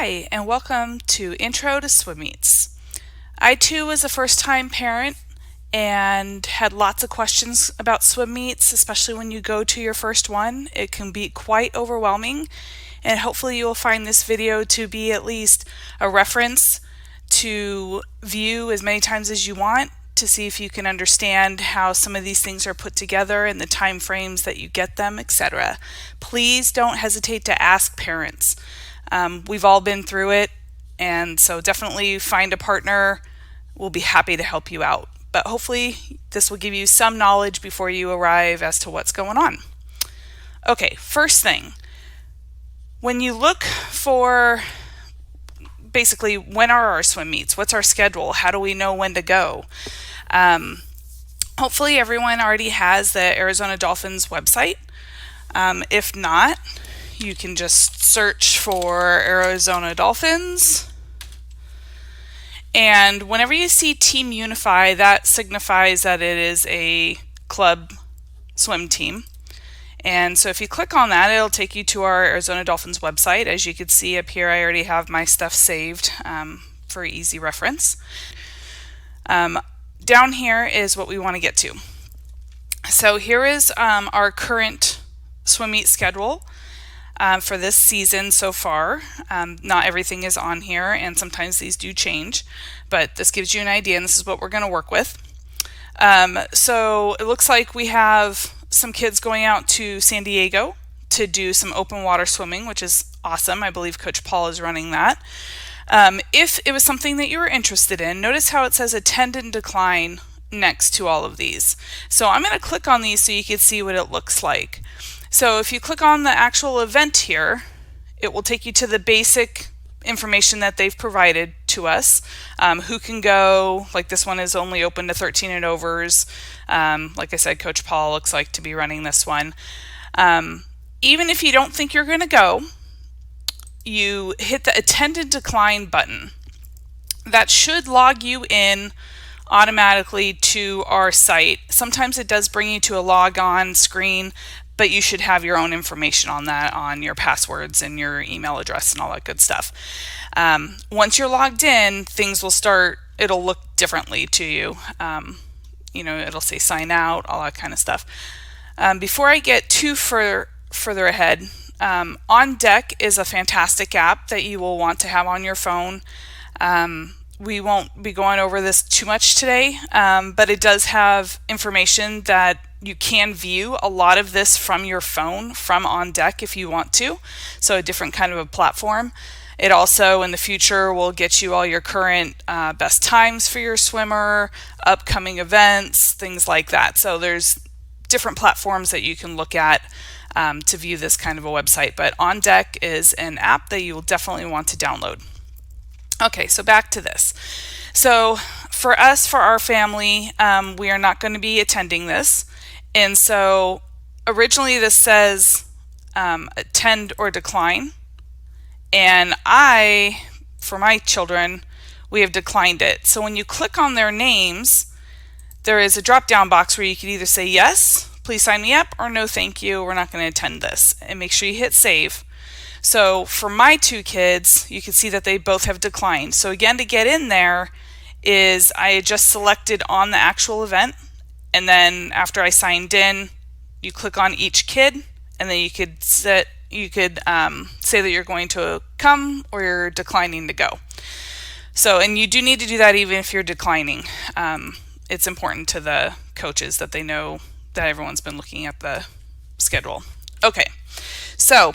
Hi, and welcome to Intro to Swim Meets. I too was a first-time parent and had lots of questions about swim meets, especially when you go to your first one. It can be quite overwhelming, and hopefully you will find this video to be at least a reference to view as many times as you want to see if you can understand how some of these things are put together and the time frames that you get them, etc. Please don't hesitate to ask parents. We've all been through it, and so definitely find a partner. We'll be happy to help you out. But hopefully this will give you some knowledge before you arrive as to what's going on. Okay, first thing, when you look for basically when are our swim meets, what's our schedule, how do we know when to go? Hopefully everyone already has the Arizona Dolphins website. If not, you can just search for Arizona Dolphins. And whenever you see Team Unify, that signifies that it is a club swim team. And so if you click on that, it'll take you to our Arizona Dolphins website. As you can see up here, I already have my stuff saved for easy reference. Down here is what we want to get to. So here is our current swim meet schedule for this season so far. Not everything is on here, and sometimes these do change, but this gives you an idea, and this is what we're going to work with. So it looks like we have some kids going out to San Diego to do some open water swimming, which is awesome. I believe Coach Paul is running that. If it was something that you were interested in, notice how it says attend and decline next to all of these. So I'm going to click on these so you can see what it looks like. So if you click on the actual event here, it will take you to the basic information that they've provided to us. Who can go, like this one is only open to 13 and overs. Like I said, Coach Paul looks like to be running this one. Even if you don't think you're going to go, you hit the attend and decline button. That should log you in automatically to our site. Sometimes it does bring you to a log on screen, but you should have your own information on that, on your passwords and your email address and all that good stuff. Once you're logged in, things will start, it'll look differently to you. It'll say sign out, all that kind of stuff. Before I get too further ahead, On Deck is a fantastic app that you will want to have on your phone. We won't be going over this too much today, but it does have information that you can view a lot of this from your phone, from On Deck if you want to. So a different kind of a platform. It also in the future will get you all your current best times for your swimmer, upcoming events, things like that. So there's different platforms that you can look at to view this kind of a website. But On Deck is an app that you will definitely want to download. Okay, so back to this. So for us, for our family, we are not going to be attending this. And so originally this says attend or decline. And for my children, we have declined it. So when you click on their names, there is a drop-down box where you can either say yes, please sign me up, or no thank you, we're not going to attend this. And make sure you hit save. So for my two kids, you can see that they both have declined. So again, to get in there is I just selected on the actual event, and then after I signed in, you click on each kid, and then you could say that you're going to come or you're declining to go. So, and you do need to do that even if you're declining. It's important to the coaches that they know that everyone's been looking at the schedule. Okay, so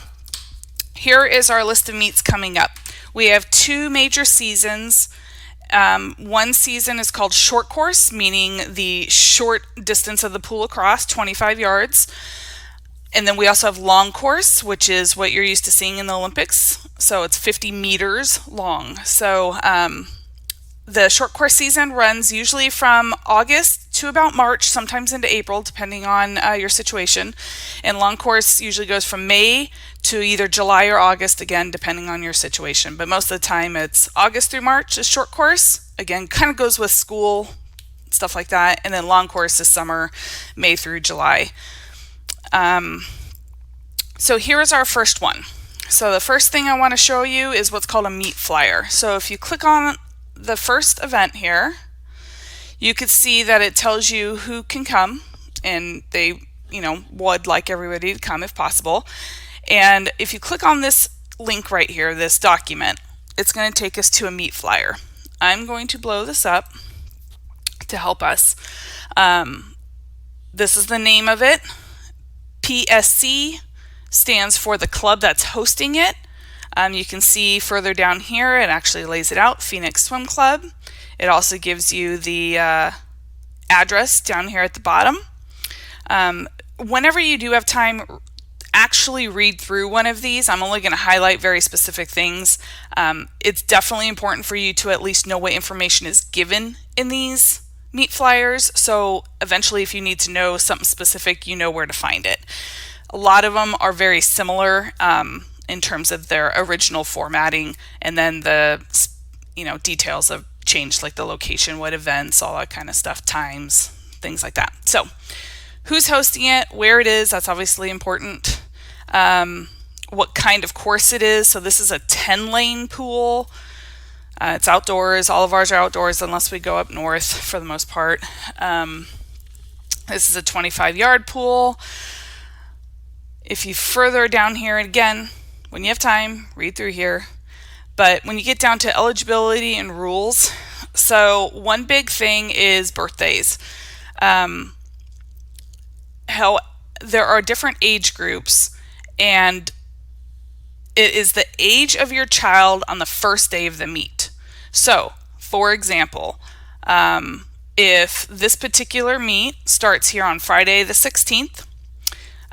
here is our list of meets coming up. We have two major seasons. One season is called short course, meaning the short distance of the pool across, 25 yards. And then we also have long course, which is what you're used to seeing in the Olympics. So it's 50 meters long. So the short course season runs usually from August to about March, sometimes into April, depending on your situation. And long course usually goes from May to either July or August, again, depending on your situation. But most of the time it's August through March is short course. Again, kind of goes with school, stuff like that. And then long course is summer, May through July. So here is our first one. So the first thing I want to show you is what's called a meet flyer. So if you click on the first event here, you could see that it tells you who can come, and they, would like everybody to come if possible. And if you click on this link right here, this document, it's going to take us to a meet flyer. I'm going to blow this up to help us. This is the name of it. PSC stands for the club that's hosting it. You can see further down here, it actually lays it out, Phoenix Swim Club. It also gives you the address down here at the bottom. Whenever you do have time, actually read through one of these. I'm only going to highlight very specific things. It's definitely important for you to at least know what information is given in these meet flyers, so eventually if you need to know something specific, you know where to find it. A lot of them are very similar in terms of their original formatting, and then the details have changed, like the location, what events, all that kind of stuff, times, things like that. So who's hosting it, where it is, that's obviously important. What kind of course it is. So this is a 10-lane pool. It's outdoors. All of ours are outdoors unless we go up north for the most part. This is a 25-yard pool. If you further down here, and again, when you have time, read through here. But when you get down to eligibility and rules, so one big thing is birthdays. There are different age groups, and it is the age of your child on the first day of the meet. So, for example, if this particular meet starts here on Friday the 16th,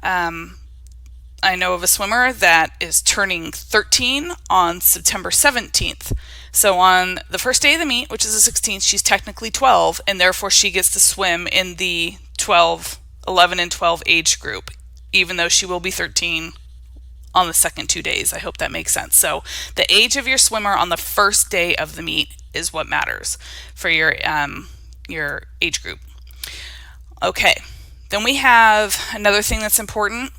I know of a swimmer that is turning 13 on September 17th. So on the first day of the meet, which is the 16th, she's technically 12, and therefore she gets to swim in the 11 and 12 age group, even though she will be 13 on the second 2 days. I hope that makes sense. So the age of your swimmer on the first day of the meet is what matters for your age group. Okay, then we have another thing that's important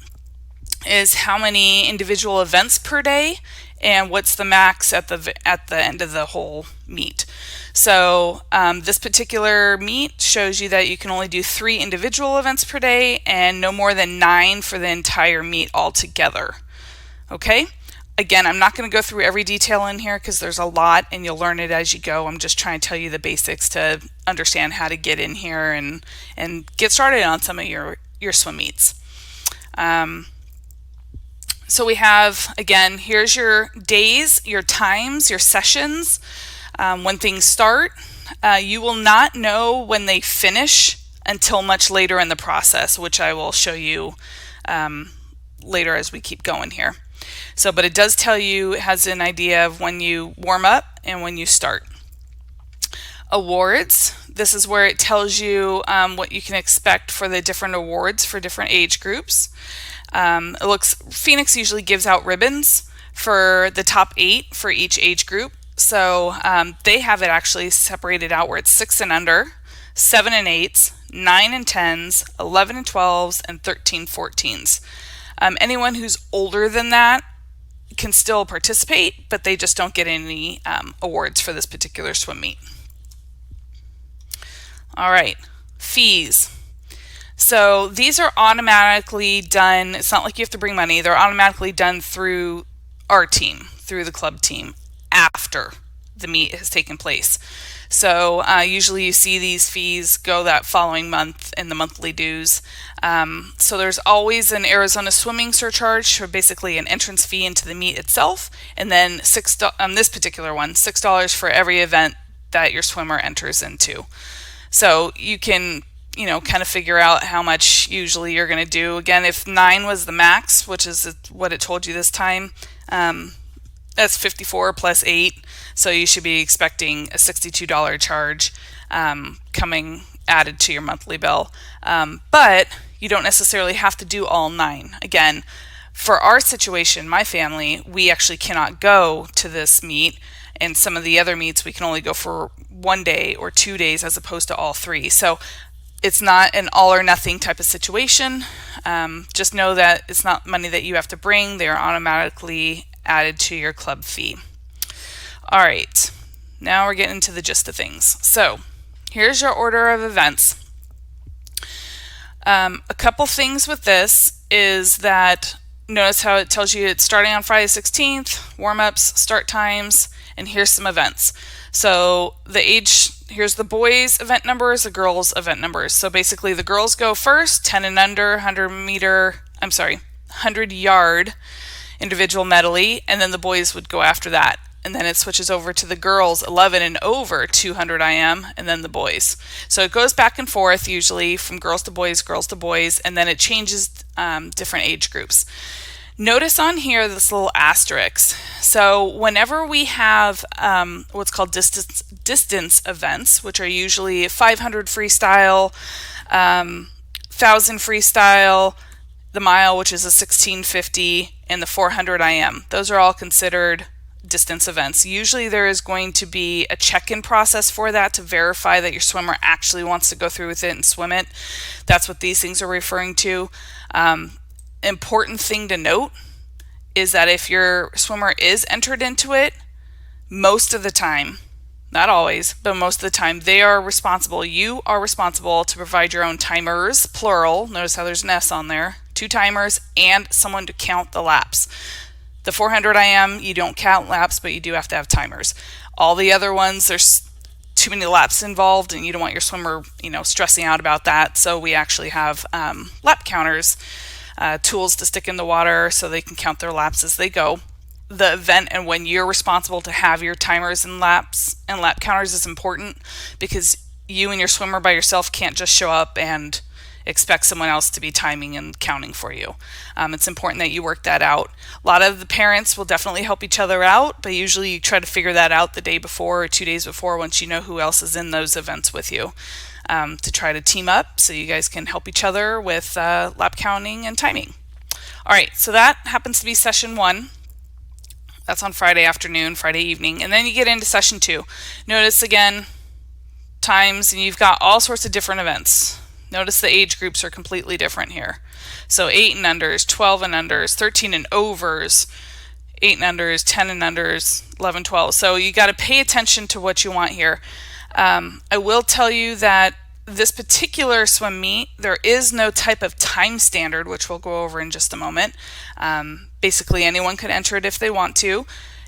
is how many individual events per day and what's the max at the end of the whole meet. So this particular meet shows you that you can only do 3 individual events per day and no more than 9 for the entire meet altogether. Okay, again, I'm not going to go through every detail in here because there's a lot and you'll learn it as you go. I'm just trying to tell you the basics to understand how to get in here and get started on some of your swim meets. So we have, again, here's your days, your times, your sessions, when things start. You will not know when they finish until much later in the process, which I will show you later as we keep going here. So, but it does tell you, it has an idea of when you warm up and when you start. Awards, this is where it tells you what you can expect for the different awards for different age groups. Phoenix usually gives out ribbons for the top 8 for each age group. So they have it actually separated out where it's 6 and under, 7 and 8s, 9 and 10s, 11 and 12s, and 13 14s. Anyone who's older than that can still participate, but they just don't get any awards for this particular swim meet. All right, fees. So these are automatically done. It's not like you have to bring money. They're automatically done through our team, through the club team, after the meet has taken place. So usually you see these fees go that following month in the monthly dues. So there's always an Arizona swimming surcharge, or basically an entrance fee into the meet itself, and then on this particular one, $6 for every event that your swimmer enters into. So you can kind of figure out how much usually you're going to do. Again, if 9 was the max, which is what it told you this time, that's 54 plus 8. So you should be expecting a $62 charge coming added to your monthly bill. But you don't necessarily have to do all 9. Again, for our situation, my family, we actually cannot go to this meet. And some of the other meets, we can only go for 1 day or 2 days as opposed to all 3. So It's not an all or nothing type of situation. Just know that it's not money that you have to bring. They are automatically added to your club fee. All right, now we're getting into the gist of things. So here's your order of events. A couple things with this is that notice how it tells you it's starting on Friday 16th, warm-ups, start times, and here's some events. So here's the boys' event numbers, the girls' event numbers. So basically the girls go first, 10 and under, 100-yard individual medley, and then the boys would go after that. And then it switches over to the girls 11 and over 200 IM, and then the boys. So it goes back and forth usually from girls to boys, and then it changes different age groups. Notice on here this little asterisk. So whenever we have what's called distance events, which are usually 500 freestyle, 1,000 freestyle, the mile, which is a 1650, and the 400 IM. Those are all considered distance events. Usually there is going to be a check-in process for that to verify that your swimmer actually wants to go through with it and swim it. That's what these things are referring to. Important thing to note is that if your swimmer is entered into it, most of the time, not always, but most of the time, you are responsible to provide your own timers, plural. Notice how there's an S on there. 2 timers and someone to count the laps. The 400 IM, you don't count laps, but you do have to have timers. All the other ones, there's too many laps involved, and you don't want your swimmer, stressing out about that. So we actually have lap counters, tools to stick in the water so they can count their laps as they go. The event and when you're responsible to have your timers and laps and lap counters is important, because you and your swimmer by yourself can't just show up and expect someone else to be timing and counting for you. It's important that you work that out. A lot of the parents will definitely help each other out, but usually you try to figure that out the day before or 2 days before once you know who else is in those events with you, to try to team up so you guys can help each other with lap counting and timing. All right, so that happens to be session 1. That's on Friday afternoon, Friday evening, and then you get into session 2. Notice again, times, and you've got all sorts of different events. Notice the age groups are completely different here. So 8 and unders, 12 and unders, 13 and overs, 8 and unders, 10 and unders, 11, 12. So you got to pay attention to what you want here. I will tell you that this particular swim meet, there is no type of time standard, which we'll go over in just a moment. Basically, anyone could enter it if they want to,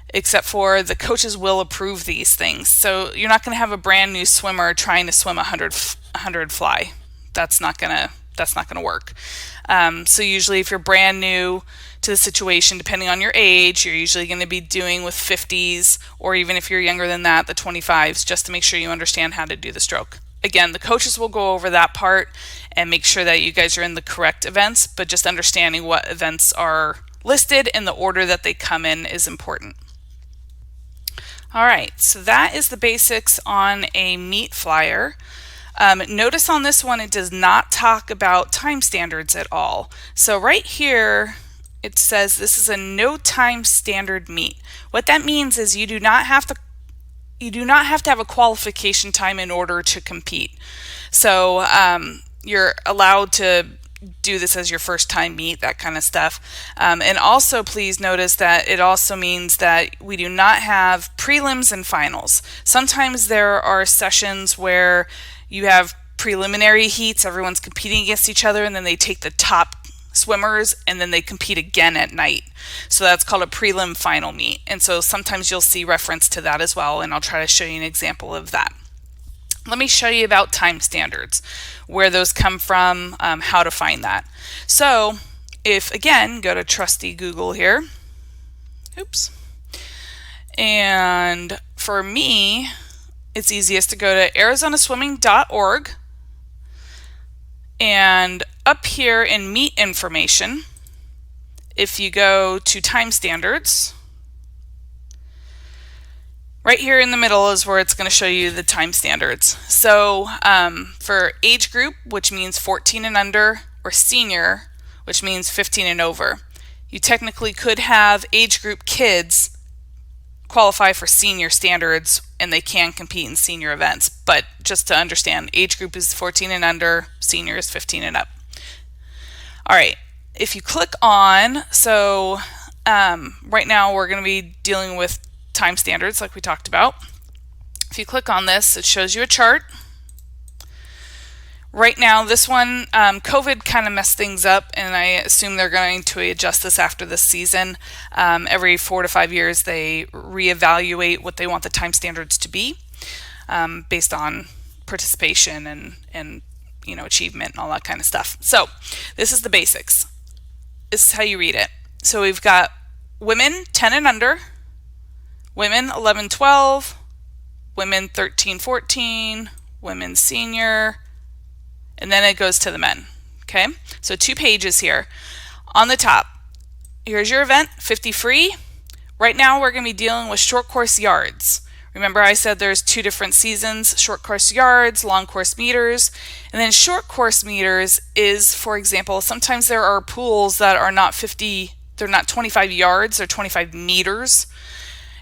except for the coaches will approve these things. So you're not going to have a brand new swimmer trying to swim 100 fly. That's not gonna work. So usually if you're brand new to the situation, depending on your age, you're usually going to be doing with 50s, or even if you're younger than that, the 25s, just to make sure you understand how to do the stroke. Again, the coaches will go over that part and make sure that you guys are in the correct events, but just understanding what events are listed and the order that they come in is important. All right, so that is the basics on a meet flyer. Notice on this one, it does not talk about time standards at all. So right here, it says this is a no time standard meet. What that means is you do not have to have a qualification time in order to compete. So you're allowed to do this as your first time meet, that kind of stuff. And also please notice that it also means that we do not have prelims and finals. Sometimes there are sessions where you have preliminary heats, everyone's competing against each other, and then they take the top swimmers and then they compete again at night. So that's called a prelim final meet. And so sometimes you'll see reference to that as well, and I'll try to show you an example of that. Let me show you about time standards, where those come from, how to find that. So if, again, go to trusty Google here. Oops. And for me, it's easiest to go to arizonaswimming.org, and up here in meet information, if you go to time standards, right here in the middle is where it's going to show you the time standards. So for age group, which means 14 and under, or senior, which means 15 and over, you technically could have age group kids qualify for senior standards and they can compete in senior events. But just to understand, age group is 14 and under, senior is 15 and up. All right, if you click on, right now we're going to be dealing with time standards like we talked about. If you click on this, it shows you a chart. Right now, this one, COVID kind of messed things up, and I assume they're going to adjust this after this season. Every 4 to 5 years, they reevaluate what they want the time standards to be based on participation and achievement and all that kind of stuff. So this is the basics. This is how you read it. So we've got women 10 and under, women 11-12, women 13-14, women senior, and then it goes to the men. Okay, so 2 pages here. On the top, here's your event, 50 free. Right now we're going to be dealing with short course yards. Remember I said there's 2 different seasons, short course yards, long course meters. And then short course meters is, for example, sometimes there are pools that are not 50, they're not 25 yards, they're 25 meters.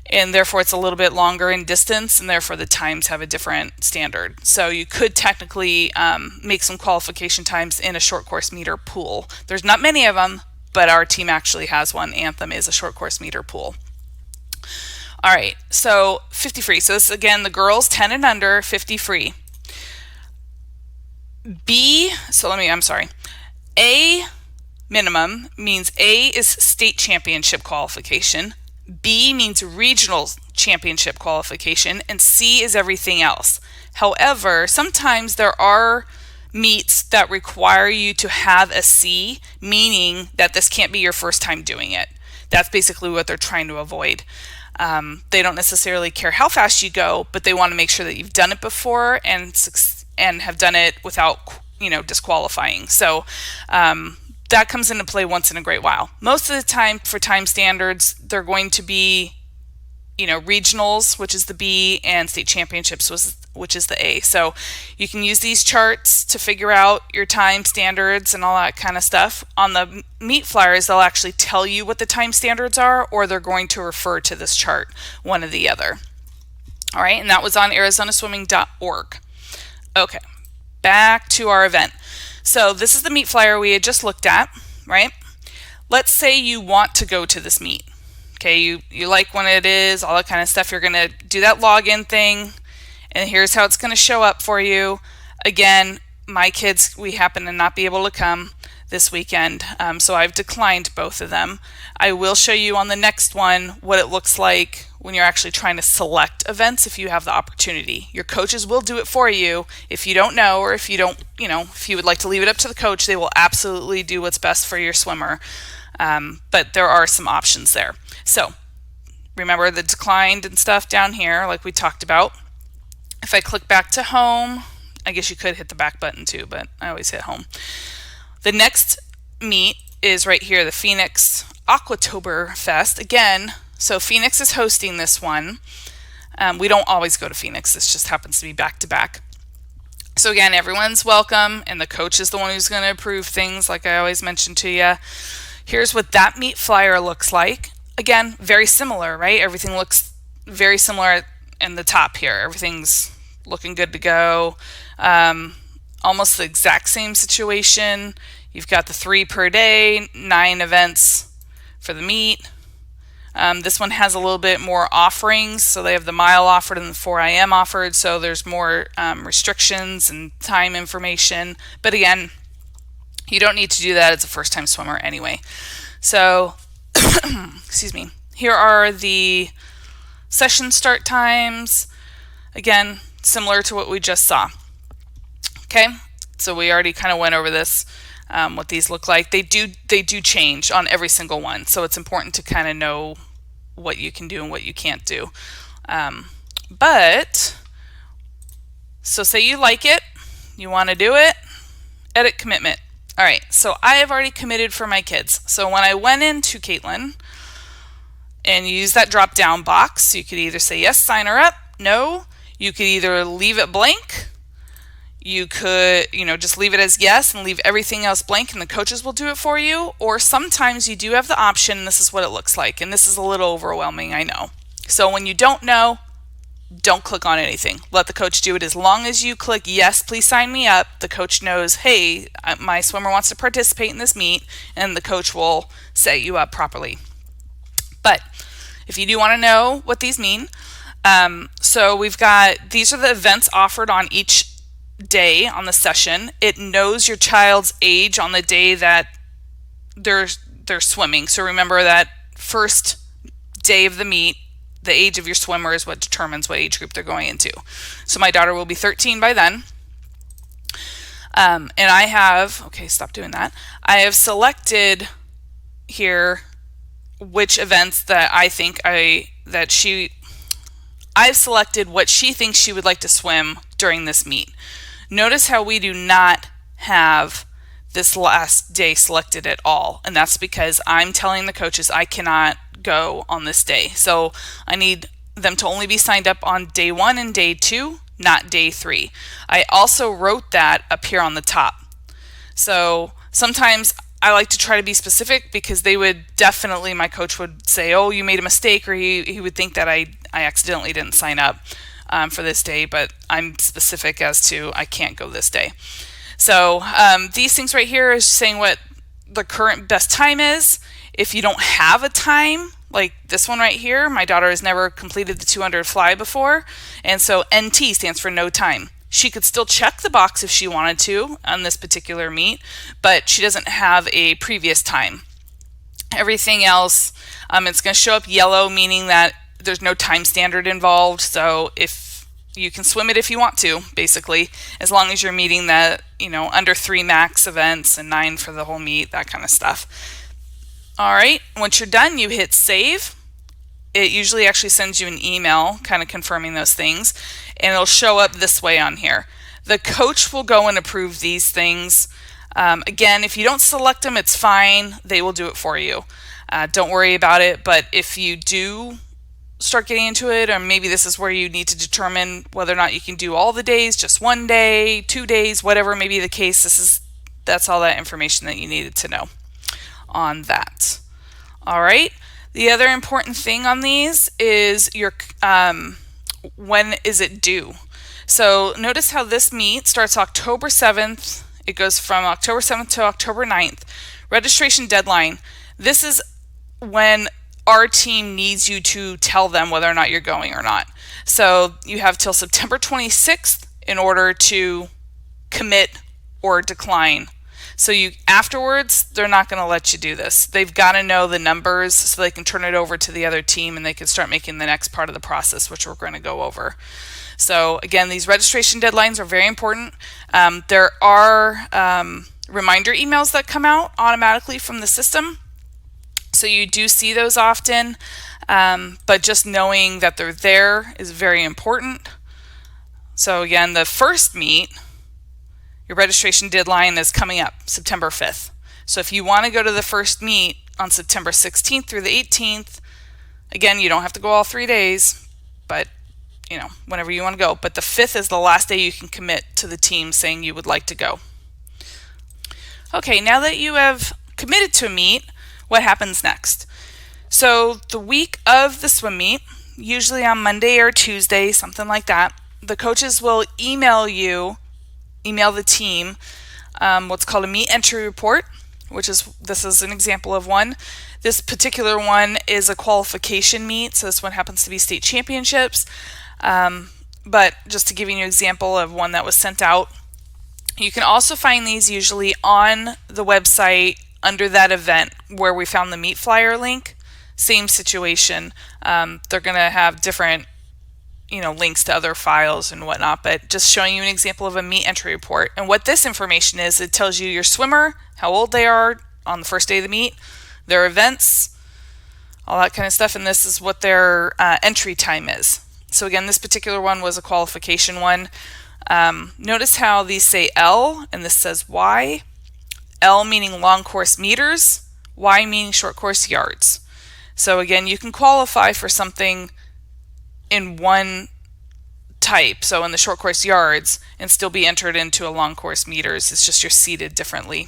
And therefore it's a little bit longer in distance, and therefore the times have a different standard. So you could technically make some qualification times in a short course meter pool. There's not many of them, but our team actually has one. Anthem is a short course meter pool. All right, so 50 free. So this again, the girls 10 and under, 50 free. A minimum means A is state championship qualification. B means regional championship qualification, and C is everything else. However, sometimes there are meets that require you to have a C, meaning that this can't be your first time doing it. That's basically what they're trying to avoid. They don't necessarily care how fast you go, but they want to make sure that you've done it before and have done it without disqualifying. So that comes into play once in a great while. Most of the time for time standards, they're going to be, regionals, which is the B, and state championships, which is the A. So you can use these charts to figure out your time standards and all that kind of stuff. On the meet flyers, they'll actually tell you what the time standards are, or they're going to refer to this chart, one or the other. All right, and that was on arizonaswimming.org. Okay, back to our event. So this is the meet flyer we had just looked at, right? Let's say you want to go to this meet. Okay, you like when it is, all that kind of stuff. You're going to do that login thing, and here's how it's going to show up for you. Again, my kids, we happen to not be able to come this weekend, so I've declined both of them. I will show you on the next one what it looks like when you're actually trying to select events if you have the opportunity. Your coaches will do it for you. If you don't know, or if you don't, if you would like to leave it up to the coach, they will absolutely do what's best for your swimmer. But there are some options there. So remember the declined and stuff down here like we talked about. If I click back to home, I guess you could hit the back button too, but I always hit home. The next meet is right here, the Phoenix Aquatoberfest. Again, so Phoenix is hosting this one. We don't always go to Phoenix. This just happens to be back to back. So again, everyone's welcome, and the coach is the one who's going to approve things like I always mention to you. Here's what that meet flyer looks like. Again, very similar, right? Everything looks very similar in the top here. Everything's looking good to go. Almost the exact same situation. You've got the 3 per day, 9 events for the meet. This one has a little bit more offerings. So they have the mile offered and the 4 IM offered. So there's more restrictions and time information. But again, you don't need to do that as a first-time swimmer anyway. So, excuse me. Here are the session start times. Again, similar to what we just saw. Okay, so we already kind of went over this, what these look like. They do change on every single one. So it's important to kind of know what you can do and what you can't do. So say you like it, you want to do it, edit commitment. All right, so I have already committed for my kids. So when I went into Caitlin and you use that drop down box, you could either say yes, sign her up, no. You could either leave it blank. You could, just leave it as yes and leave everything else blank and the coaches will do it for you. Or sometimes you do have the option, and this is what it looks like. And this is a little overwhelming, I know. So when you don't know, don't click on anything. Let the coach do it. As long as you click yes, please sign me up, the coach knows, hey, my swimmer wants to participate in this meet, and the coach will set you up properly. But if you do want to know what these mean, so we've got, these are the events offered on each day on the session. It knows your child's age on the day that they're swimming. So remember that first day of the meet, the age of your swimmer is what determines what age group they're going into. So my daughter will be 13 by then. And I have, okay, stop doing that. I have selected here which events that I think I've selected what she thinks she would like to swim during this meet. Notice how we do not have this last day selected at all. And that's because I'm telling the coaches I cannot go on this day. So I need them to only be signed up on day 1 and day 2, not day 3. I also wrote that up here on the top. So sometimes I like to try to be specific because my coach would say, oh, you made a mistake, or he would think that I accidentally didn't sign up for this day, but I'm specific as to I can't go this day. So these things right here is saying what the current best time is. If you don't have a time, like this one right here, my daughter has never completed the 200 fly before, and so NT stands for no time. She could still check the box if she wanted to on this particular meet, but she doesn't have a previous time. Everything else, it's going to show up yellow, meaning that there's no time standard involved. So if you can swim it if you want to, basically, as long as you're meeting that, under 3 max events and 9 for the whole meet, that kind of stuff. All right, once you're done, you hit save. It usually actually sends you an email kind of confirming those things, and it'll show up this way on here. The coach will go and approve these things. Again, if you don't select them, it's fine. They will do it for you. Don't worry about it, but if you do start getting into it, or maybe this is where you need to determine whether or not you can do all the days, just 1 day, 2 days, whatever may be the case, that's all that information that you needed to know on that. All right. The other important thing on these is when is it due? So notice how this meet starts October 7th. It goes from October 7th to October 9th. Registration deadline. This is when our team needs you to tell them whether or not you're going or not. So you have till September 26th in order to commit or decline. So afterwards, they're not going to let you do this. They've got to know the numbers so they can turn it over to the other team and they can start making the next part of the process, which we're going to go over. So again, these registration deadlines are very important. There are reminder emails that come out automatically from the system. So you do see those often, but just knowing that they're there is very important. So again, the first meet, your registration deadline is coming up September 5th. So if you want to go to the first meet on September 16th through the 18th, again, you don't have to go all 3 days, but whenever you want to go. But the 5th is the last day you can commit to the team saying you would like to go. Okay, now that you have committed to a meet, what happens next? So the week of the swim meet, usually on Monday or Tuesday, something like that, the coaches will email the team what's called a meet entry report, this is an example of one. This particular one is a qualification meet, so this one happens to be state championships. But just to give you an example of one that was sent out, you can also find these usually on the website under that event where we found the meet flyer link. Same situation. They're going to have different links to other files and whatnot, but just showing you an example of a meet entry report. And what this information is, it tells you your swimmer, how old they are on the first day of the meet, their events, all that kind of stuff, and this is what their entry time is. So again, this particular one was a qualification one. Notice how these say L and this says Y. L meaning long course meters, Y meaning short course yards. So again, you can qualify for something in one type, so in the short course yards, and still be entered into a long course meters. It's just you're seated differently.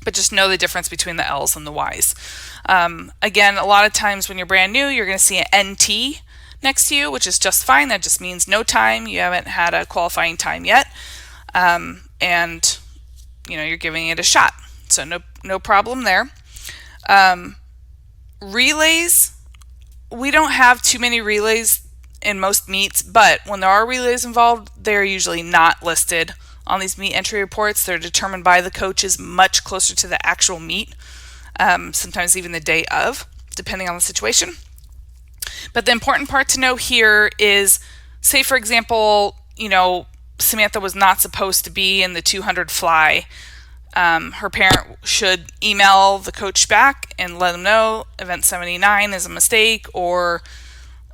But just know the difference between the L's and the Y's. Again, a lot of times when you're brand new, you're going to see an NT. next to you, which is just fine. That just means no time. You haven't had a qualifying time yet. And you're giving it a shot. So no problem there. Relays, we don't have too many relays in most meets, but when there are relays involved, they're usually not listed on these meet entry reports. They're determined by the coaches much closer to the actual meet, sometimes even the day of, depending on the situation. But the important part to know here is, say for example, Samantha was not supposed to be in the 200 fly. Her parent should email the coach back and let them know event 79 is a mistake, or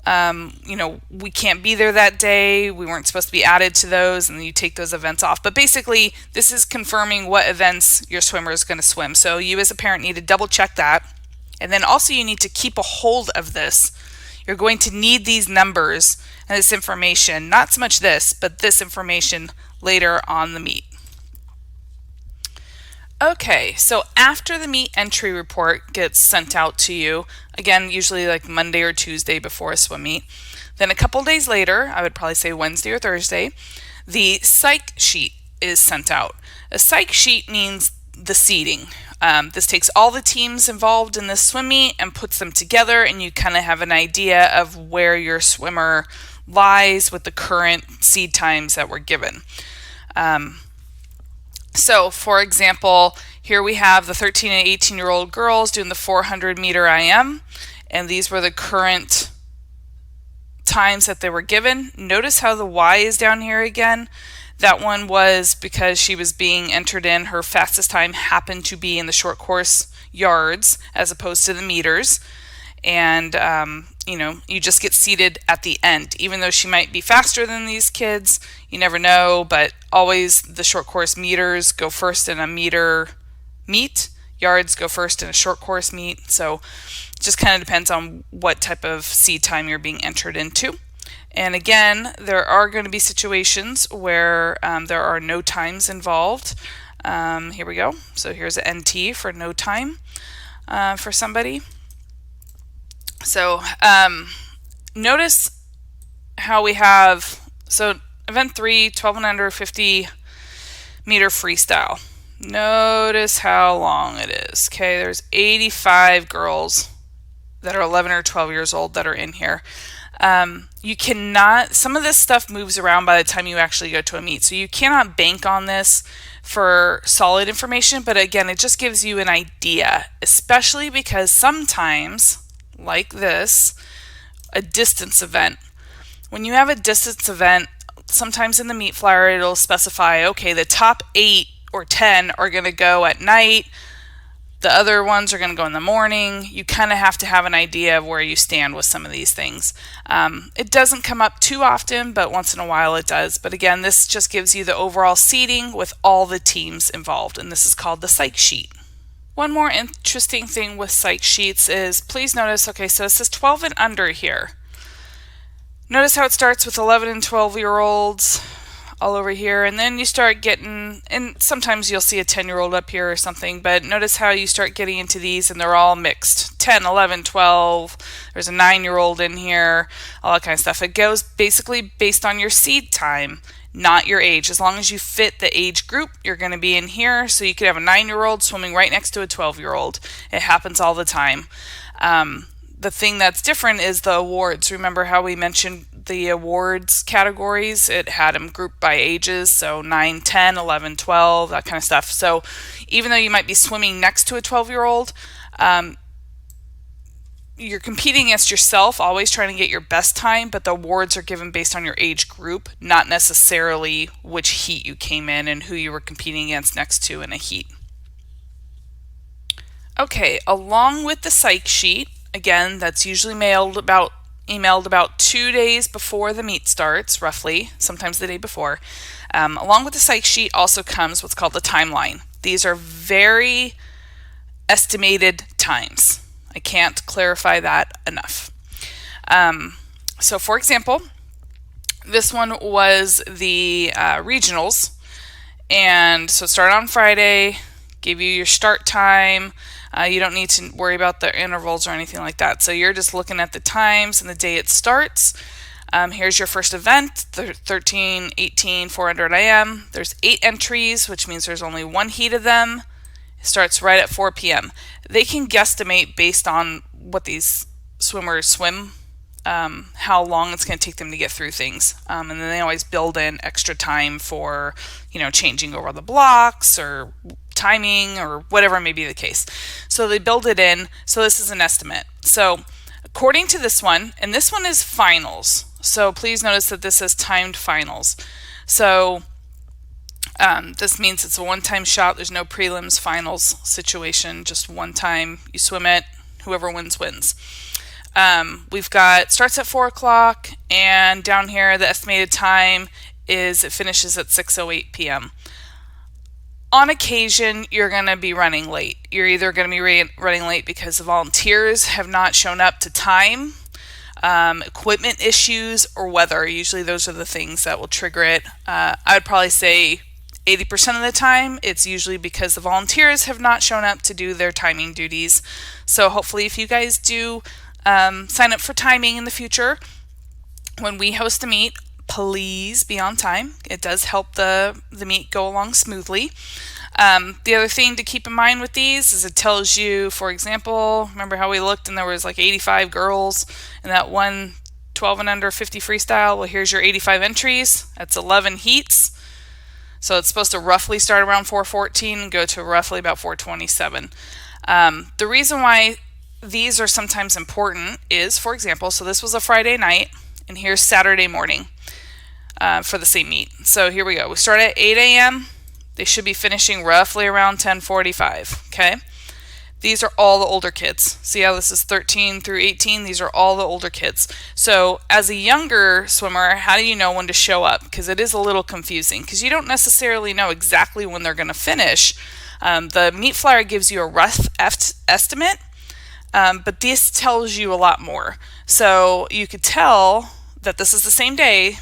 we can't be there that day. We weren't supposed to be added to those, and you take those events off. But basically, this is confirming what events your swimmer is going to swim. So you as a parent need to double check that. And then also you need to keep a hold of this. You're going to need these numbers and this information, not so much this, but this information later on the meet. Okay, so after the meet entry report gets sent out to you, again, usually like Monday or Tuesday before a swim meet, then a couple days later, I would probably say Wednesday or Thursday, the psych sheet is sent out. A psych sheet means the seeding. This takes all the teams involved in this swim meet and puts them together, and you kind of have an idea of where your swimmer lies with the current seed times that were given. So, for example, here we have the 13 and 18-year-old girls doing the 400 meter IM, and these were the current times that they were given. Notice how the Y is down here again. That one was because she was being entered in. Her fastest time happened to be in the short course yards as opposed to the meters. And, you just get seated at the end. Even though she might be faster than these kids, you never know, but always the short course meters go first in a meter meet. Yards go first in a short course meet. So it just kind of depends on what type of seed time you're being entered into. And again, there are going to be situations where there are no times involved. Here we go. So here's an NT for no time for somebody. So notice how we have, so event 3, 12 and under 50 meter freestyle. Notice how long it is. Okay, there's 85 girls that are 11 or 12 years old that are in here. You cannot, some of this stuff moves around by the time you actually go to a meet, so you cannot bank on this for solid information, but again, it just gives you an idea, especially because sometimes, like this, a distance event. When you have a distance event, sometimes in the meet flyer it'll specify, okay, the top 8 or 10 are going to go at night, the other ones are going to go in the morning. You kind of have to have an idea of where you stand with some of these things. It doesn't come up too often, but once in a while it does. But again, this just gives you the overall seeding with all the teams involved, and this is called the psych sheet. One more interesting thing with psych sheets is, please notice, okay, so it says 12 and under here. Notice how it starts with 11 and 12-year-olds all over here, and then you start getting, and sometimes you'll see a 10-year-old up here or something, but notice how you start getting into these and they're all mixed. 10, 11, 12, there's a 9-year-old in here, all that kind of stuff. It goes basically based on your seed time, not your age. As long as you fit the age group, you're going to be in here. So you could have a 9-year-old swimming right next to a 12-year-old. It happens all the time. The thing that's different is the awards. Remember how we mentioned the awards categories? It had them grouped by ages, so 9, 10, 11, 12, that kind of stuff. So even though you might be swimming next to a 12-year-old, you're competing against yourself, always trying to get your best time, but the awards are given based on your age group, not necessarily which heat you came in and who you were competing against next to in a heat. Okay, along with the psych sheet, again, that's usually emailed about 2 days before the meet starts, roughly, sometimes the day before. Along with the psych sheet also comes what's called the timeline. These are very estimated times. I can't clarify that enough. So for example, this one was the regionals, and so it started on Friday, gave you your start time. You don't need to worry about the intervals or anything like that. So you're just looking at the times and the day it starts. Here's your first event, 13, 18, 400 IM. There's 8 entries, which means there's only one heat of them. It starts right at 4 p.m. They can guesstimate based on what these swimmers swim, how long it's going to take them to get through things. And then they always build in extra time for, changing over the blocks or timing or whatever may be the case. So they build it in. So this is an estimate. So according to this one, and this one is finals. So please notice that this says timed finals. So this means it's a one-time shot. There's no prelims, finals situation. Just one time you swim it. Whoever wins, wins. We've got starts at 4 o'clock, and down here the estimated time is it finishes at 6:08 p.m. On occasion, you're going to be running late. You're either going to be running late because the volunteers have not shown up to time, equipment issues, or weather. Usually those are the things that will trigger it. I would probably say 80% of the time, it's usually because the volunteers have not shown up to do their timing duties. So hopefully if you guys do sign up for timing in the future, when we host a meet, please be on time. It does help the meet go along smoothly. The other thing to keep in mind with these is it tells you, for example, remember how we looked and there was like 85 girls in that one 12 and under 50 freestyle? Well, here's your 85 entries. That's 11 heats. So it's supposed to roughly start around 4:14 and go to roughly about 4:27. The reason why these are sometimes important is, for example, so this was a Friday night, and here's Saturday morning for the same meet. So here we go. We start at 8 a.m. They should be finishing roughly around 10:45. Okay. These are all the older kids. See how this is 13 through 18? These are all the older kids. So as a younger swimmer, how do you know when to show up? Because it is a little confusing because you don't necessarily know exactly when they're going to finish. The meet flyer gives you a rough estimate, but this tells you a lot more. So you could tell that this is the same day,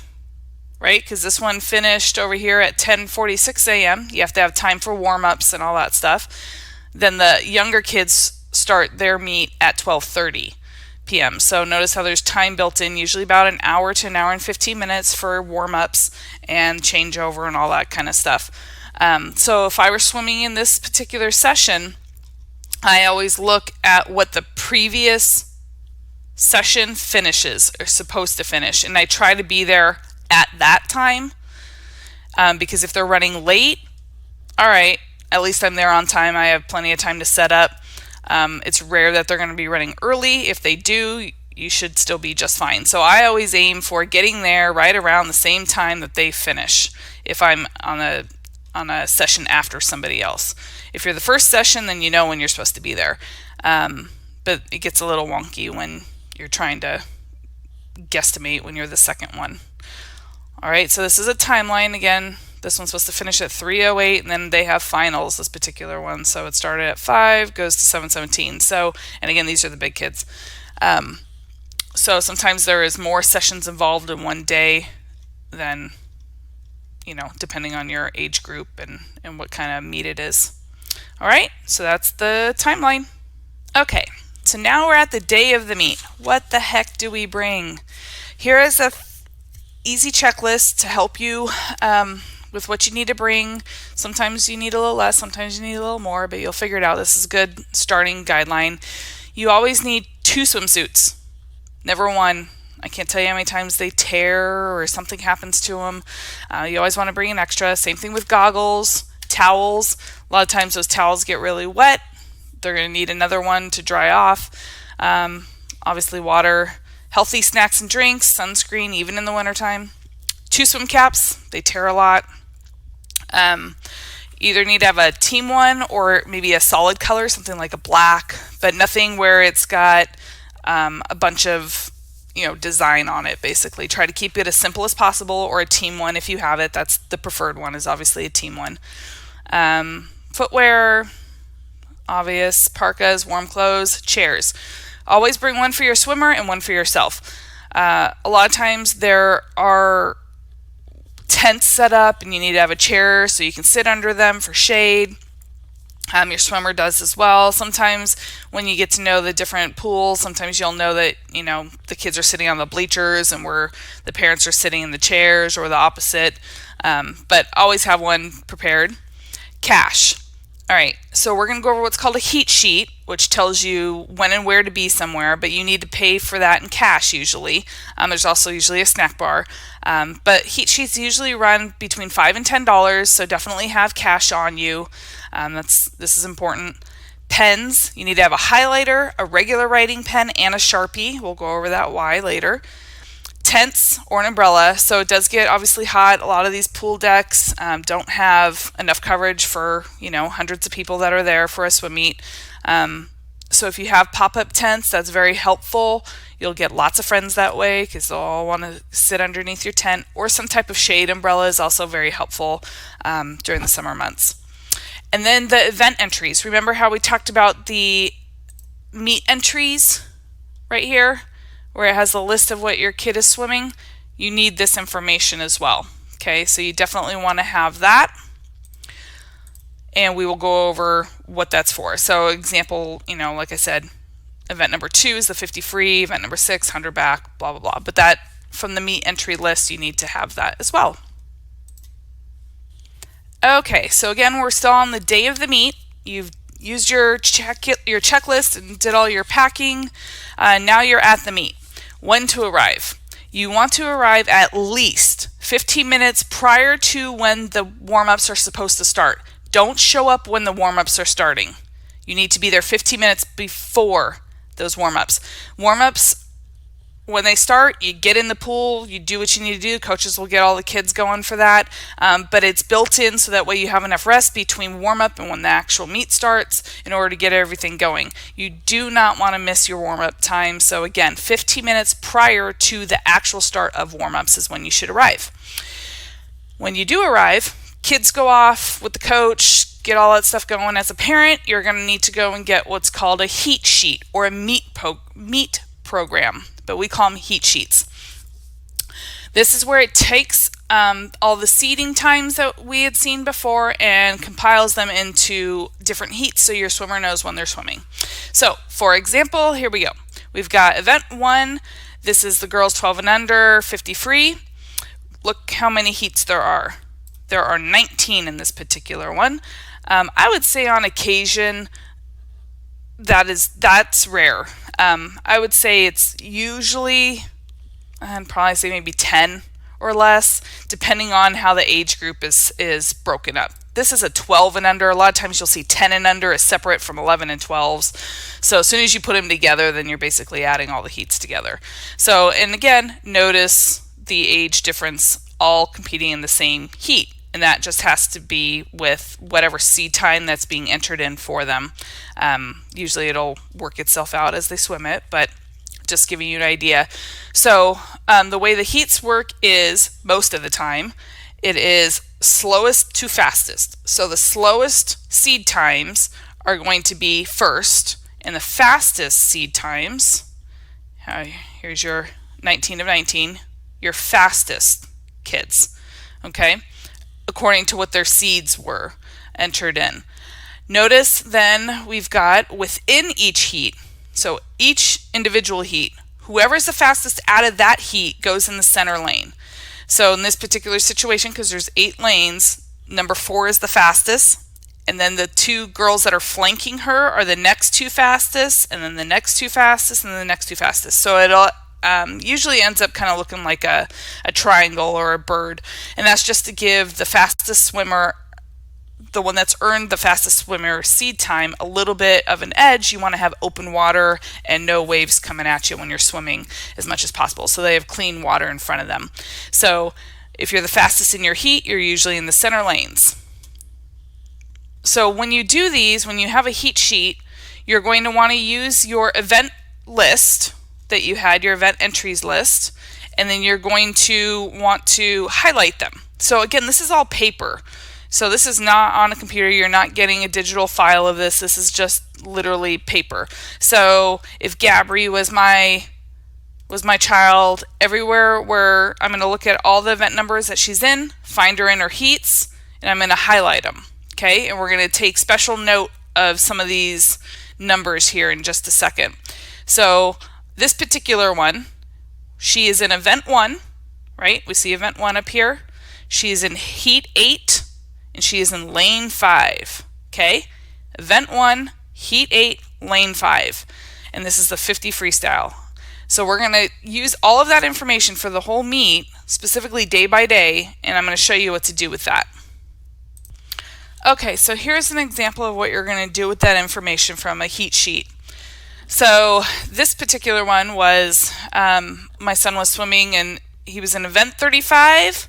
right? Because this one finished over here at 10:46 a.m. You have to have time for warm-ups and all that stuff. Then the younger kids start their meet at 12:30 p.m. So notice how there's time built in, usually about an hour to an hour and 15 minutes for warm-ups and changeover and all that kind of stuff. So if I were swimming in this particular session, I always look at what the previous session finishes or supposed to finish, and I try to be there at that time because if they're running late, all right, at least I'm there on time. I have plenty of time to set up. It's rare that they're going to be running early. If they do, you should still be just fine. So I always aim for getting there right around the same time that they finish if I'm on a session after somebody else. If you're the first session, then you know when you're supposed to be there. But it gets a little wonky when you're trying to guesstimate when you're the second one. All right, so this is a timeline again. This one's supposed to finish at 3:08, and then they have finals, this particular one. So it started at 5, goes to 7:17. So, and again, these are the big kids. So sometimes there is more sessions involved in one day than, depending on your age group and what kind of meet it is. All right, so that's the timeline. Okay, so now we're at the day of the meet. What the heck do we bring? Here is a easy checklist to help you with what you need to bring. Sometimes you need a little less, sometimes you need a little more, but you'll figure it out. This is a good starting guideline. You always need 2 swimsuits, never one. I can't tell you how many times they tear or something happens to them. You always want to bring an extra. Same thing with goggles, towels. A lot of times those towels get really wet. They're going to need another one to dry off. Obviously water, healthy snacks and drinks, sunscreen, even in the wintertime. 2 swim caps, they tear a lot. Either need to have a team one or maybe a solid color, something like a black, but nothing where it's got a bunch of design on it. Basically try to keep it as simple as possible, or a team one if you have it. That's the preferred one, is obviously a team one. Footwear, obvious, parkas, warm clothes, chairs. Always bring one for your swimmer and one for yourself. A lot of times there are tents set up and you need to have a chair so you can sit under them for shade. Your swimmer does as well. Sometimes when you get to know the different pools, sometimes you'll know that, the kids are sitting on the bleachers and where the parents are sitting in the chairs, or the opposite. But always have one prepared. Cash. All right, so we're going to go over what's called a heat sheet, which tells you when and where to be somewhere, but you need to pay for that in cash usually. There's also usually a snack bar, but heat sheets usually run between $5 and $10, so definitely have cash on you. This is important. Pens, you need to have a highlighter, a regular writing pen, and a Sharpie. We'll go over that why later. Tents or an umbrella. So it does get obviously hot. A lot of these pool decks don't have enough coverage for hundreds of people that are there for a swim meet. So if you have pop-up tents, that's very helpful. You'll get lots of friends that way because they'll all want to sit underneath your tent. Or some type of shade umbrella is also very helpful during the summer months. And then the event entries. Remember how we talked about the meet entries right here, where it has a list of what your kid is swimming? You need this information as well. Okay, so you definitely want to have that. And we will go over what that's for. So example, like I said, event number 2 is the 50 free, event number 6, 100 back, blah, blah, blah. But that, from the meet entry list, you need to have that as well. Okay, so again, we're still on the day of the meet. You've used your checklist and did all your packing. Now you're at the meet. When to arrive? You want to arrive at least 15 minutes prior to when the warm-ups are supposed to start. Don't show up when the warm-ups are starting. You need to be there 15 minutes before those warm-ups. Warm-ups, when they start, you get in the pool, you do what you need to do. Coaches will get all the kids going for that. But it's built in so that way you have enough rest between warm-up and when the actual meet starts in order to get everything going. You do not want to miss your warm-up time. So again, 15 minutes prior to the actual start of warm-ups is when you should arrive. When you do arrive, kids go off with the coach, get all that stuff going. As a parent, you're going to need to go and get what's called a heat sheet or a meet program, but we call them heat sheets. This is where it takes all the seeding times that we had seen before and compiles them into different heats so your swimmer knows when they're swimming. So, for example, here we go. We've got event 1. This is the girls 12 and under, 50 free. Look how many heats there are. There are 19 in this particular one. I would say on occasion that's rare. I would say it's usually, I'd probably say maybe 10 or less, depending on how the age group is broken up. This is a 12 and under. A lot of times you'll see 10 and under is separate from 11 and 12s. So as soon as you put them together, then you're basically adding all the heats together. So, and again, notice the age difference, all competing in the same heat. And that just has to be with whatever seed time that's being entered in for them. Usually it'll work itself out as they swim it, but just giving you an idea. So the way the heats work is, most of the time, it is slowest to fastest. So the slowest seed times are going to be first, and the fastest seed times, here's your 19 of 19, your fastest kids, okay? According to what their seeds were entered in. Notice then we've got within each heat, so each individual heat, whoever's the fastest out of that heat goes in the center lane. So in this particular situation, because there's 8 lanes, number 4 is the fastest, and then the 2 girls that are flanking her are the next 2 fastest, and then the next 2 fastest, and then the next 2 fastest. So it'll usually ends up kind of looking like a triangle or a bird, and that's just to give the fastest swimmer, the one that's earned the fastest swimmer seed time, a little bit of an edge. You want to have open water and no waves coming at you when you're swimming as much as possible, so they have clean water in front of them. So if you're the fastest in your heat, you're usually in the center lanes. So when you do these, when you have a heat sheet, you're going to want to use your event list that you had, your event entries list, and then you're going to want to highlight them. So again, this is all paper. So this is not on a computer. You're not getting a digital file of this. This is just literally paper. So if Gabri was my child, everywhere where I'm going to look at all the event numbers that she's in, find her in her heats, and I'm going to highlight them. Okay, and we're going to take special note of some of these numbers here in just a second. So this particular one, she is in event 1, right? We see event 1 up here. She is in heat 8 and she is in lane 5. Okay? Event 1, heat 8, lane 5. And this is the 50 freestyle. So we're going to use all of that information for the whole meet, specifically day by day, and I'm going to show you what to do with that. Okay, so here's an example of what you're going to do with that information from a heat sheet. So this particular one was, my son was swimming and he was in event 35,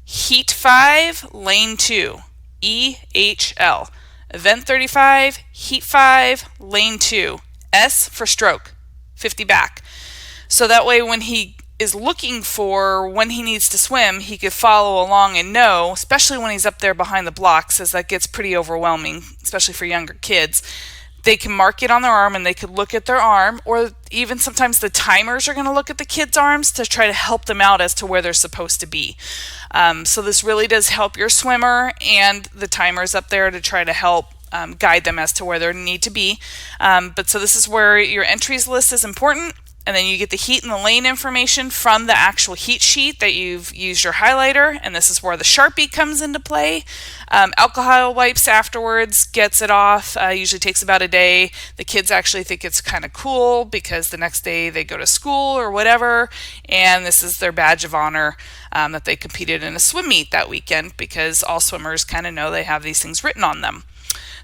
heat 5, lane 2, EHL. Event 35, heat 5, lane 2, S for stroke, 50 back. So that way when he is looking for when he needs to swim, he could follow along and know, especially when he's up there behind the blocks, as that gets pretty overwhelming, especially for younger kids. They can mark it on their arm and they could look at their arm, or even sometimes the timers are going to look at the kids' arms to try to help them out as to where they're supposed to be. So this really does help your swimmer and the timers up there to try to help guide them as to where they need to be. But so this is where your entries list is important. And then you get the heat and the lane information from the actual heat sheet that you've used your highlighter, and this is where the Sharpie comes into play. Alcohol wipes afterwards gets it off, usually takes about a day. The kids actually think it's kind of cool because the next day they go to school or whatever, and this is their badge of honor that they competed in a swim meet that weekend, because all swimmers kind of know they have these things written on them.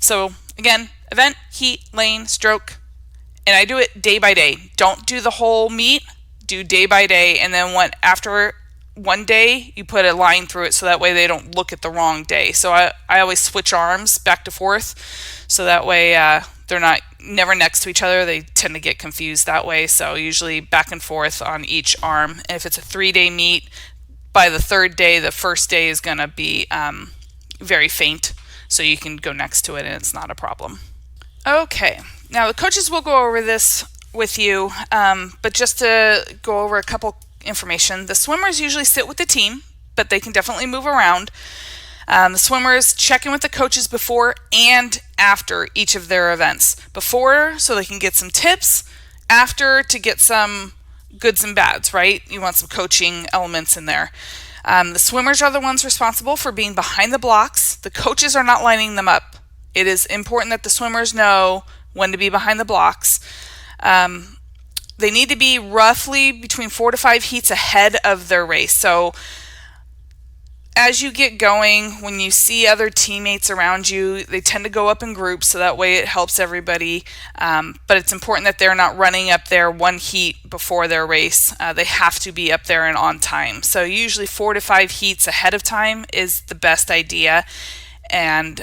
So again, event, heat, lane, stroke. And I do it day by day. Don't do the whole meet, do day by day, and then after one day you put a line through it so that way they don't look at the wrong day. So I always switch arms back to forth so that way they're never next to each other. They tend to get confused that way, so usually back and forth on each arm. And if it's a 3-day meet, by the 3rd day, the first day is going to be very faint, so you can go next to it and it's not a problem. Okay. Now the coaches will go over this with you, but just to go over a couple information, the swimmers usually sit with the team, but they can definitely move around. The swimmers check in with the coaches before and after each of their events. Before, so they can get some tips. After, to get some goods and bads, right? You want some coaching elements in there. The swimmers are the ones responsible for being behind the blocks. The coaches are not lining them up. It is important that the swimmers know when to be behind the blocks. They need to be roughly between 4 to 5 heats ahead of their race. So as you get going, when you see other teammates around you, they tend to go up in groups, so that way it helps everybody. But it's important that they're not running up there one heat before their race. They have to be up there and on time. So usually 4 to 5 heats ahead of time is the best idea. And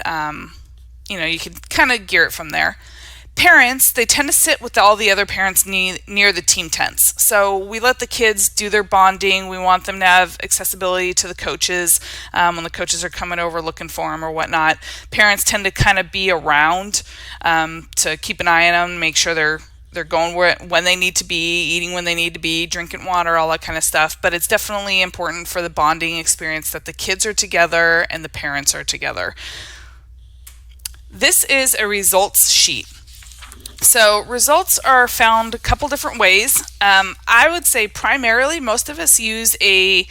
you can kind of gear it from there. Parents, they tend to sit with all the other parents near the team tents. So we let the kids do their bonding. We want them to have accessibility to the coaches when the coaches are coming over looking for them or whatnot. Parents tend to kind of be around to keep an eye on them, make sure they're going when they need to be, eating when they need to be, drinking water, all that kind of stuff. But it's definitely important for the bonding experience that the kids are together and the parents are together. This is a results sheet. So results are found a couple different ways. I would say primarily most of us use an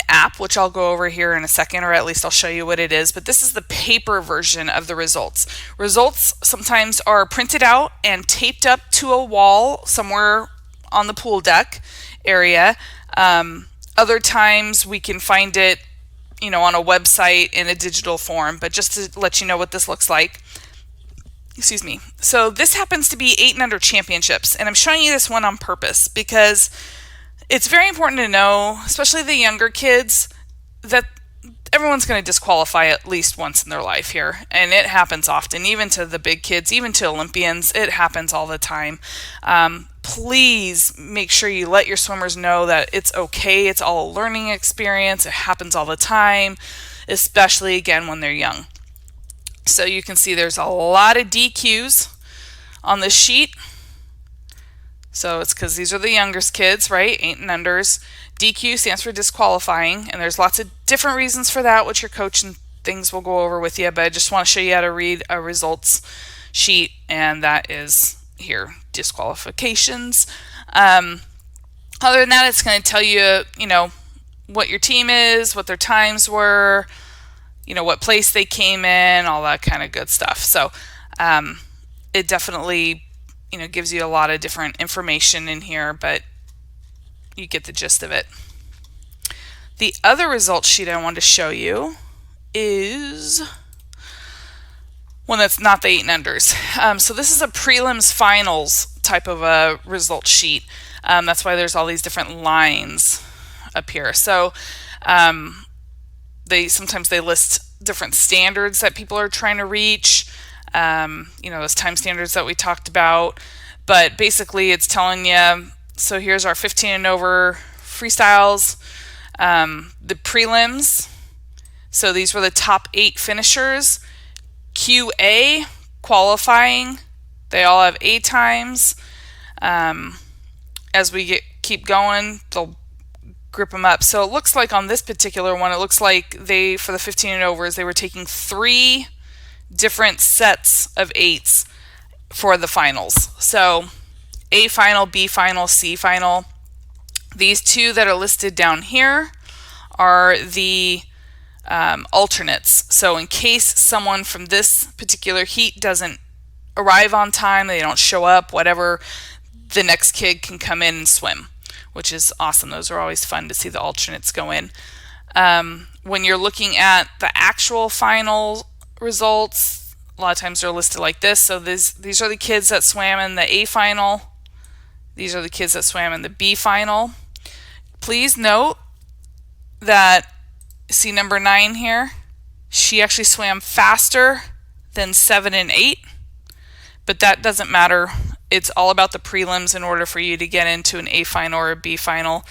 app, which I'll go over here in a second, or at least I'll show you what it is. But this is the paper version of the results. Results sometimes are printed out and taped up to a wall somewhere on the pool deck area. Other times we can find it on a website in a digital form, but just to let you know what this looks like. Excuse me. So this happens to be 8 and under championships, and I'm showing you this one on purpose because it's very important to know, especially the younger kids, that everyone's going to disqualify at least once in their life here, and it happens often, even to the big kids, even to Olympians. It happens all the time. Please make sure you let your swimmers know that it's okay. It's all a learning experience. It happens all the time, especially again when they're young. So you can see there's a lot of DQs on this sheet. So it's because these are the youngest kids, right? 8 and unders. DQ stands for disqualifying, and there's lots of different reasons for that, which your coach things we'll go over with you, but I just want to show you how to read a results sheet, and that is here, disqualifications. Other than that, it's going to tell you, what your team is, what their times were, what place they came in, all that kind of good stuff. So it definitely, gives you a lot of different information in here, but you get the gist of it. The other results sheet I wanted to show you is one that's not the 8 and unders. So this is a prelims finals type of a result sheet. That's why there's all these different lines up here. So sometimes they list different standards that people are trying to reach. Those time standards that we talked about. But basically it's telling you, so here's our 15 and over freestyles. The prelims, so these were the top 8 finishers. QA, qualifying, they all have A times. As we keep going, they'll grip them up. So it looks like on this particular one, it looks like for the 15 and overs, they were taking 3 different sets of 8s for the finals. So A final, B final, C final. These 2 that are listed down here are the alternates. So in case someone from this particular heat doesn't arrive on time, they don't show up, whatever, the next kid can come in and swim, which is awesome. Those are always fun to see the alternates go in. When you're looking at the actual final results, a lot of times they're listed like this. So these are the kids that swam in the A final. These are the kids that swam in the B final. Please note that, see number 9 here, she actually swam faster than 7 and 8, but that doesn't matter. It's all about the prelims in order for you to get into an A final or a B final.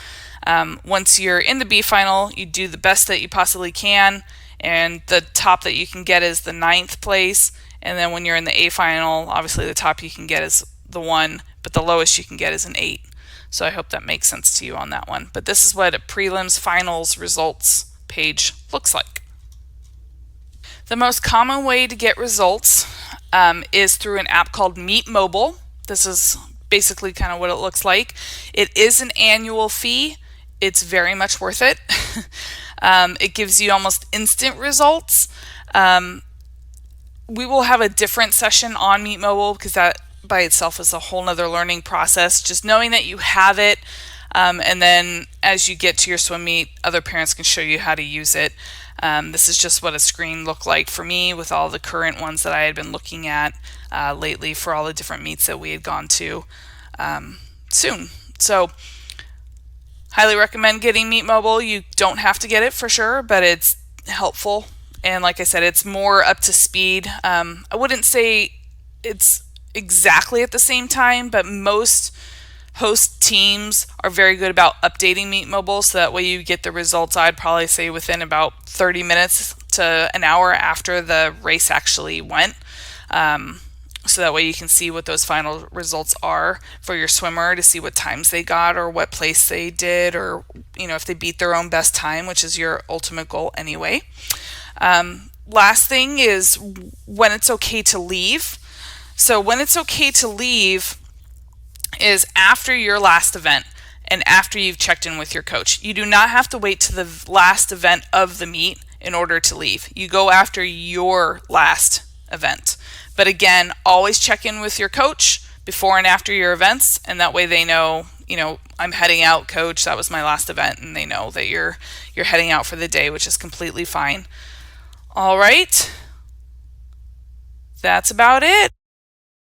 Once you're in the B final, you do the best that you possibly can, and the top that you can get is the 9th place. And then when you're in the A final, obviously the top you can get is the 1, but the lowest you can get is an 8. So I hope that makes sense to you on that one. But this is what a prelims finals results page looks like. The most common way to get results is through an app called Meet Mobile. This is basically kind of what it looks like. It is an annual fee. It's very much worth it. It gives you almost instant results. We will have a different session on Meet Mobile because that by itself is a whole nother learning process. Just knowing that you have it, and then as you get to your swim meet, other parents can show you how to use it. This is just what a screen looked like for me with all the current ones that I had been looking at lately for all the different meets that we had gone to soon. So highly recommend getting Meet Mobile. You don't have to get it for sure, but it's helpful. And like I said, it's more up to speed. I wouldn't say it's exactly at the same time, but most host teams are very good about updating Meet Mobile, so that way you get the results, I'd probably say within about 30 minutes to an hour after the race actually went. So that way you can see what those final results are for your swimmer, to see what times they got or what place they did, or if they beat their own best time, which is your ultimate goal anyway. Last thing is when it's okay to leave. So when it's okay to leave is after your last event and after you've checked in with your coach. You do not have to wait to the last event of the meet in order to leave. You go after your last event. But again, always check in with your coach before and after your events, and that way they know, I'm heading out, coach, that was my last event, and they know that you're heading out for the day, which is completely fine. All right. That's about it.